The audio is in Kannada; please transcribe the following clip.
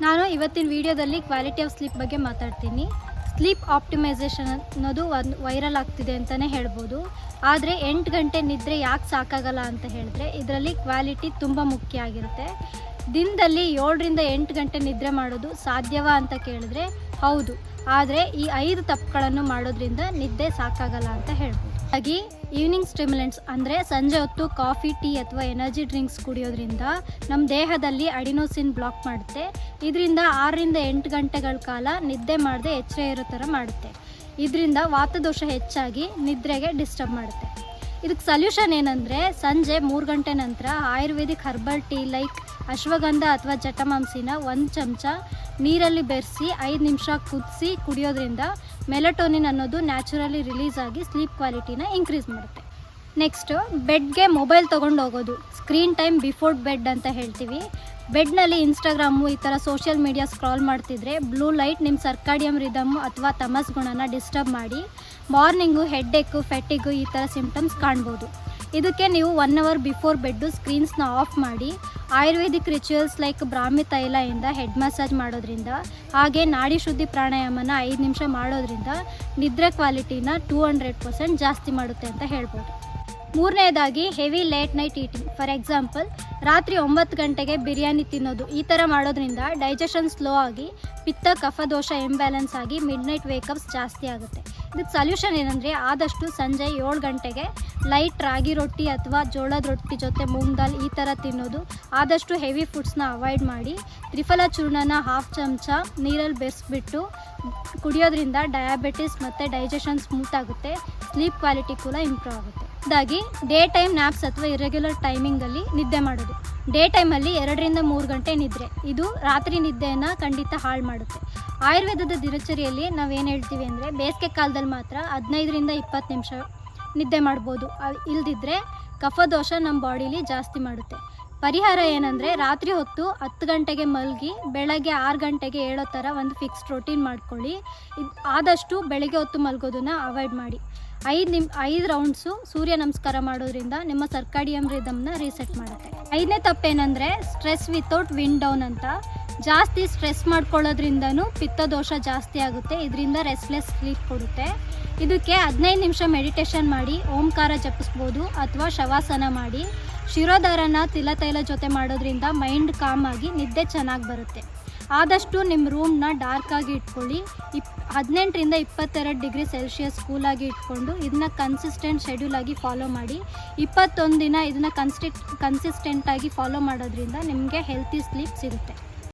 ನಾನು ಇವತ್ತಿನ ವಿಡಿಯೋದಲ್ಲಿ ಕ್ವಾಲಿಟಿ ಆಫ್ ಸ್ಲೀಪ್ ಬಗ್ಗೆ ಮಾತಾಡ್ತೀನಿ. ಸ್ಲೀಪ್ ಆಪ್ಟಿಮೈಸೇಷನ್ ಅನ್ನೋದು ಒಂದು ವೈರಲ್ ಆಗ್ತಿದೆ ಅಂತಲೇ ಹೇಳ್ಬೋದು. ಆದರೆ 8 ಗಂಟೆ ನಿದ್ರೆ ಯಾಕೆ ಸಾಕಾಗಲ್ಲ ಅಂತ ಹೇಳಿದ್ರೆ ಇದರಲ್ಲಿ ಕ್ವಾಲಿಟಿ ತುಂಬ ಮುಖ್ಯ ಆಗಿರುತ್ತೆ. ದಿನದಲ್ಲಿ 7 ರಿಂದ 8 ಗಂಟೆ ನಿದ್ರೆ ಮಾಡೋದು ಸಾಧ್ಯವಾ ಅಂತ ಕೇಳಿದ್ರೆ ಹೌದು. ಆದರೆ ಈ 5 ತಪ್ಪುಗಳನ್ನು ಮಾಡೋದ್ರಿಂದ ನಿದ್ದೆ ಸಾಕಾಗಲ್ಲ ಅಂತ ಹೇಳ್ಬೋದು. ಹಾಗೆ ಈವ್ನಿಂಗ್ ಸ್ಟಿಮ್ಯುಲೆಂಟ್ಸ್ ಅಂದರೆ ಸಂಜೆ ಹೊತ್ತು ಕಾಫಿ, ಟೀ ಅಥವಾ ಎನರ್ಜಿ ಡ್ರಿಂಕ್ಸ್ ಕುಡಿಯೋದ್ರಿಂದ ನಮ್ಮ ದೇಹದಲ್ಲಿ ಅಡಿನೋಸಿನ್ ಬ್ಲಾಕ್ ಮಾಡುತ್ತೆ. ಇದರಿಂದ 6 ರಿಂದ 8 ಗಂಟೆಗಳ ಕಾಲ ನಿದ್ದೆ ಮಾಡದೆ ಎಚ್ಚರ ಇರೋ ಥರ ಮಾಡುತ್ತೆ. ಇದರಿಂದ ವಾತದೋಷ ಹೆಚ್ಚಾಗಿ ನಿದ್ರೆಗೆ ಡಿಸ್ಟರ್ಬ್ ಮಾಡುತ್ತೆ. ಇದಕ್ಕೆ ಸೊಲ್ಯೂಷನ್ ಏನಂದರೆ ಸಂಜೆ 3 ಗಂಟೆ ನಂತರ Ayurvedic herbal tea like ashwagandha ಅಥವಾ ಜಟಮಾಂಸಿನ 1 ಚಮಚ ನೀರಲ್ಲಿ ಬೆರೆಸಿ 5 ನಿಮಿಷ ಕುದಿಸಿ ಕುಡಿಯೋದ್ರಿಂದ ಮೆಲಟೋನಿನ್ ಅನ್ನೋದು ನ್ಯಾಚುರಲಿ ರಿಲೀಸ್ ಆಗಿ ಸ್ಲೀಪ್ ಕ್ವಾಲಿಟಿನ ಇನ್ಕ್ರೀಸ್ ಮಾಡುತ್ತೆ. ನೆಕ್ಸ್ಟು ಬೆಡ್ಗೆ ಮೊಬೈಲ್ ತೊಗೊಂಡು ಹೋಗೋದು, ಸ್ಕ್ರೀನ್ ಟೈಮ್ ಬಿಫೋರ್ ಬೆಡ್ ಅಂತ ಹೇಳ್ತೀವಿ. ಬೆಡ್ನಲ್ಲಿ ಇನ್ಸ್ಟಾಗ್ರಾಮು ಈ ಥರ ಸೋಷಿಯಲ್ ಮೀಡಿಯಾ ಸ್ಕ್ರಾಲ್ ಮಾಡ್ತಿದ್ರೆ ಬ್ಲೂ ಲೈಟ್ ನಿಮ್ಮ ಸರ್ಕಾಡಿಯಮ್ ರಿದಮ್ಮು ಅಥವಾ ತಮಸ್ ಗುಣನ ಡಿಸ್ಟರ್ಬ್ ಮಾಡಿ ಮಾರ್ನಿಂಗು ಹೆಡ್ಏಕು, ಫೆಟಿಗು ಈ ಥರ ಸಿಂಪ್ಟಮ್ಸ್ ಕಾಣ್ಬೋದು. ಇದಕ್ಕೆ ನೀವು 1 ಅವರ್ ಬಿಫೋರ್ ಬೆಡ್ಡು ಸ್ಕ್ರೀನ್ಸ್ನ ಆಫ್ ಮಾಡಿ ಆಯುರ್ವೇದಿಕ್ ರಿಚುವಲ್ಸ್ ಲೈಕ್ ಬ್ರಾಹ್ಮಿ ತೈಲದಿಂದ ಹೆಡ್ ಮಸಾಜ್ ಮಾಡೋದ್ರಿಂದ ಹಾಗೆ ನಾಡಿ ಶುದ್ಧಿ ಪ್ರಾಣಾಯಾಮನ 5 ನಿಮಿಷ ಮಾಡೋದ್ರಿಂದ ನಿದ್ರೆ ಕ್ವಾಲಿಟಿನ 200% ಜಾಸ್ತಿ ಮಾಡುತ್ತೆ ಅಂತ ಹೇಳ್ಬೋದು. ಮೂರನೇದಾಗಿ heavy late night eating. For example ರಾತ್ರಿ 9 ಗಂಟೆಗೆ ಬಿರಿಯಾನಿ ತಿನ್ನೋದು. ಈ ಥರ ಮಾಡೋದ್ರಿಂದ ಡೈಜೆಷನ್ ಸ್ಲೋ ಆಗಿ ಪಿತ್ತ ಕಫದೋಷ ಇಂಬ್ಯಾಲೆನ್ಸ್ ಆಗಿ ಮಿಡ್ ನೈಟ್ ವೇಕಪ್ಸ್ ಜಾಸ್ತಿ ಆಗುತ್ತೆ. ಇದಕ್ಕೆ ಸೊಲ್ಯೂಷನ್ ಏನಂದರೆ ಆದಷ್ಟು ಸಂಜೆ 7 ಗಂಟೆಗೆ ಲೈಟ್ ರಾಗಿ ರೊಟ್ಟಿ ಅಥವಾ ಜೋಳದ ರೊಟ್ಟಿ ಜೊತೆ ಮೂಂಗ್ ದಾಲ್ ಈ ಥರ ತಿನ್ನೋದು. ಆದಷ್ಟು ಹೆವಿ ಫುಡ್ಸ್ನ ಅವಾಯ್ಡ್ ಮಾಡಿ ತ್ರಿಫಲ ಚೂರ್ಣನ 1/2 ಚಮಚ ನೀರಲ್ಲಿ ಬೆರೆಸ್ಬಿಟ್ಟು ಕುಡಿಯೋದ್ರಿಂದ ಡಯಾಬಿಟಿಸ್ ಮತ್ತು ಡೈಜೆಷನ್ ಸ್ಮೂತ್ ಆಗುತ್ತೆ. ಸ್ಲೀಪ್ ಕ್ವಾಲಿಟಿ ಕೂಡ ಇಂಪ್ರೂವ್ ಆಗುತ್ತೆ. ಇದಾಗಿ ಡೇ ಟೈಮ್ ನ್ಯಾಪ್ಸ್ ಅಥವಾ ಇರೆಗ್ಯುಲರ್ ಟೈಮಿಂಗಲ್ಲಿ ನಿದ್ದೆ ಮಾಡೋದು. ಡೇ ಟೈಮಲ್ಲಿ 2 ರಿಂದ 3 ಗಂಟೆ ನಿದ್ರೆ, ಇದು ರಾತ್ರಿ ನಿದ್ದೆಯನ್ನು ಖಂಡಿತ ಹಾಳು ಮಾಡುತ್ತೆ. ಆಯುರ್ವೇದದ ದಿನಚರಿಯಲ್ಲಿ ನಾವೇನು ಹೇಳ್ತೀವಿ ಅಂದರೆ ಬೇಸಿಗೆ ಕಾಲದಲ್ಲಿ ಮಾತ್ರ 15 ರಿಂದ 20 ನಿಮಿಷ ನಿದ್ದೆ ಮಾಡ್ಬೋದು. ಇಲ್ದಿದ್ರೆ ಕಫದೋಷ ನಮ್ಮ ಬಾಡೀಲಿ ಜಾಸ್ತಿ ಮಾಡುತ್ತೆ. ಪರಿಹಾರ ಏನಂದರೆ ರಾತ್ರಿ ಹೊತ್ತು 10 ಗಂಟೆಗೆ ಮಲಗಿ ಬೆಳಗ್ಗೆ 6 ಗಂಟೆಗೆ ಹೇಳೋ ಥರ ಒಂದು ಫಿಕ್ಸ್ಡ್ ರೂಟೀನ್ ಮಾಡ್ಕೊಳ್ಳಿ. ಆದಷ್ಟು ಬೆಳಗ್ಗೆ ಹೊತ್ತು ಮಲಗೋದನ್ನು ಅವಾಯ್ಡ್ ಮಾಡಿ. 5 ರೌಂಡ್ಸು ಸೂರ್ಯ ನಮಸ್ಕಾರ ಮಾಡೋದ್ರಿಂದ ನಿಮ್ಮ ಸರ್ಕಾಡಿಯಮ್ ರಿದಮ್ನ ರೀಸೆಟ್ ಮಾಡುತ್ತೆ. 5ನೇ ತಪ್ಪೇನೆಂದರೆ ಸ್ಟ್ರೆಸ್ ವಿತೌಟ್ ವಿಂಡ್ ಡೌನ್ ಅಂತ. ಜಾಸ್ತಿ ಸ್ಟ್ರೆಸ್ ಮಾಡ್ಕೊಳ್ಳೋದ್ರಿಂದನೂ ಪಿತ್ತದೋಷ ಜಾಸ್ತಿ ಆಗುತ್ತೆ. ಇದರಿಂದ ರೆಸ್ಟ್ಲೆಸ್ ಸ್ಲೀಪ್ ಕೊಡುತ್ತೆ. ಇದಕ್ಕೆ 15 ನಿಮಿಷ ಮೆಡಿಟೇಷನ್ ಮಾಡಿ ಓಂಕಾರ ಜಪಿಸ್ಬೋದು ಅಥವಾ ಶವಾಸನ ಮಾಡಿ ಶಿರೋಧಾರನ ತಿಲತೈಲ ಜೊತೆ ಮಾಡೋದ್ರಿಂದ ಮೈಂಡ್ ಕಾಮ್ ಆಗಿ ನಿದ್ದೆ ಚೆನ್ನಾಗಿ ಬರುತ್ತೆ. ಆದಷ್ಟು ನಿಮ್ಮ ರೂಮ್ನ ಡಾರ್ಕಾಗಿ ಇಟ್ಕೊಳ್ಳಿ. 18 ರಿಂದ 22 ಡಿಗ್ರಿ ಸೆಲ್ಸಿಯಸ್ ಕೂಲಾಗಿ ಇಟ್ಕೊಂಡು ಇದನ್ನ ಕನ್ಸಿಸ್ಟೆಂಟ್ ಶೆಡ್ಯೂಲಾಗಿ ಫಾಲೋ ಮಾಡಿ 21 ದಿನ ಇದನ್ನು ಕನ್ಸಿಸ್ಟೆಂಟಾಗಿ ಫಾಲೋ ಮಾಡೋದ್ರಿಂದ ನಿಮಗೆ ಹೆಲ್ತಿ ಸ್ಲೀಪ್ ಸಿಗುತ್ತೆ.